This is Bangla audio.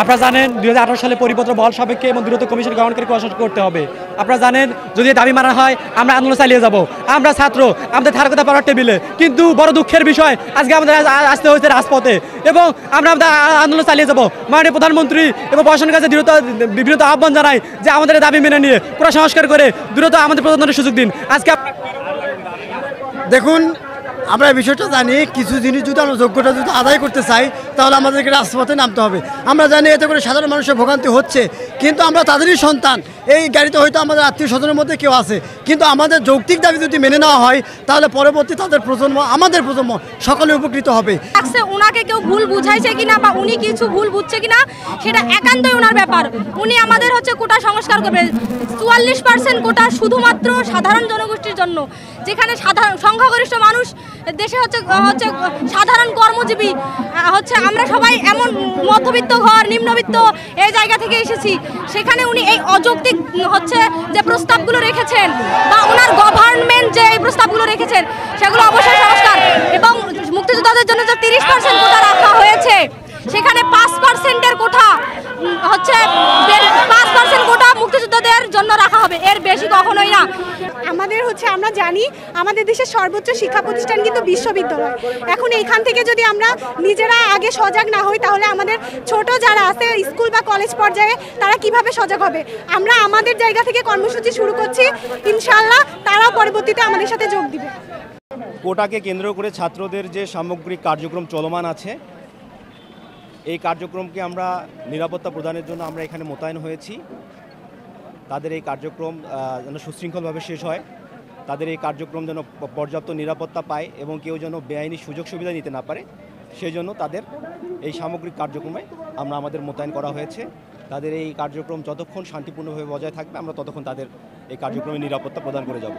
আপনারা জানেন 2018 সালে পরিপত্র বহাল সাপেক্ষে এবং দ্রুত কমিশন গঠনকারী করতে হবে। আপনারা জানেন যদি দাবি মানা হয় আমরা আন্দোলন চালিয়ে যাব। আমরা ছাত্র, আমাদের থাকার কথা পাওয়ার টেবিলে, কিন্তু বড় দুঃখের বিষয় আজকে আমাদের আসতে হয়েছে রাজপথে এবং আমরা আন্দোলন চালিয়ে যাব। মাননীয় প্রধানমন্ত্রী এবং প্রশাসনের কাছে দৃঢ় আহ্বান জানাই যে আমাদের দাবি মেনে নিয়ে পুরো সংস্কার করে দ্রুত আমাদের প্রধানমন্ত্রীর সুযোগ দিন। আজকে দেখুন, আমরা এই বিষয়টা জানি, কিছু জিনিস যদি আমরা যোগ্যতা যদি আদায় করতে চাই তাহলে আমাদেরকে রাজপথে নামতে হবে। আমরা জানি এতে করে সাধারণ মানুষের ভোগান্তি হচ্ছে, কিন্তু আমরা তাদেরই সন্তান। এই গাড়িতে হয়তো আমাদের আত্মীয় স্বজনের মধ্যে কেউ আছে, কিন্তু আমাদের যৌক্তিক দাবি যদি মেনে নেওয়া হয় তাহলে পরবর্তী তাদের প্রজন্ম, আমাদের প্রজন্ম সকলে উপকৃত হবে। ওনাকে কেউ ভুল বুঝাইছে কিনা বা উনি কিছু ভুল বুঝছে কিনা সেটা একান্তই ওনার ব্যাপার। উনি আমাদের কোটা সংস্কার করবে। 44% কোটা শুধুমাত্র সাধারণ জনগোষ্ঠীর জন্য, যেখানে সংখ্যাগরিষ্ঠ মানুষ দেশে হচ্ছে সাধারণ কর্মজীবী। আমরা সবাই এমন মধ্যবিত্ত ঘর, নিম্নবিত্ত এই জায়গা থেকে এসেছি। সেখানে উনি এই অযৌক্তিক যে প্রস্তাবগুলো রেখেছেন বা ওনার গভর্নমেন্ট যে এই প্রস্তাবগুলো রেখেছেন সেগুলো অবশ্যই সংস্কার। এবং মুক্তিযোদ্ধাদের জন্য যে 30% কোটা রাখা হয়েছে, সেখানে 5%-এর কোটা 5% কোটা মুক্তিযোদ্ধাদের জন্য রাখা হবে, এর বেশি কখনোই না। আমাদের আমরা জানি আমাদের দেশের সর্বোচ্চ শিক্ষা প্রতিষ্ঠান কিন্তু বিশ্ববিদ্যালয়। এখন এইখান থেকে যদি আমরা নিজেরা আগে সজাগ না হই তাহলে আমাদের ছোট যারা আছে স্কুল বা কলেজ পর্যায়ে তারা কিভাবে সজাগ হবে? আমরা আমাদের জায়গা থেকে কর্মসূচি শুরু করছি, ইনশাআল্লাহ তারা পরবর্তীতে আমাদের সাথে যোগ দিবে। কোটাকে কেন্দ্র করে ছাত্রদের যে সামগ্রিক কার্যক্রম চলমান আছে, এই কার্যক্রমকে আমরা নিরাপত্তা প্রদানের জন্য আমরা এখানে মোতায়েন হয়েছি। তাদের এই কার্যক্রম যেন সুশৃঙ্খলভাবে শেষ হয়, তাদের এই কার্যক্রম যেন পর্যাপ্ত নিরাপত্তা পায় এবং কেউ যেন বেআইনি সুযোগ সুবিধা নিতে না পারে, সেই জন্য তাদের এই সামগ্রিক কার্যক্রমে আমরা আমাদের মোতায়েন করা হয়েছে। তাদের এই কার্যক্রম যতক্ষণ শান্তিপূর্ণভাবে বজায় থাকবে আমরা ততক্ষণ তাদের এই কার্যক্রমে নিরাপত্তা প্রদান করে যাব।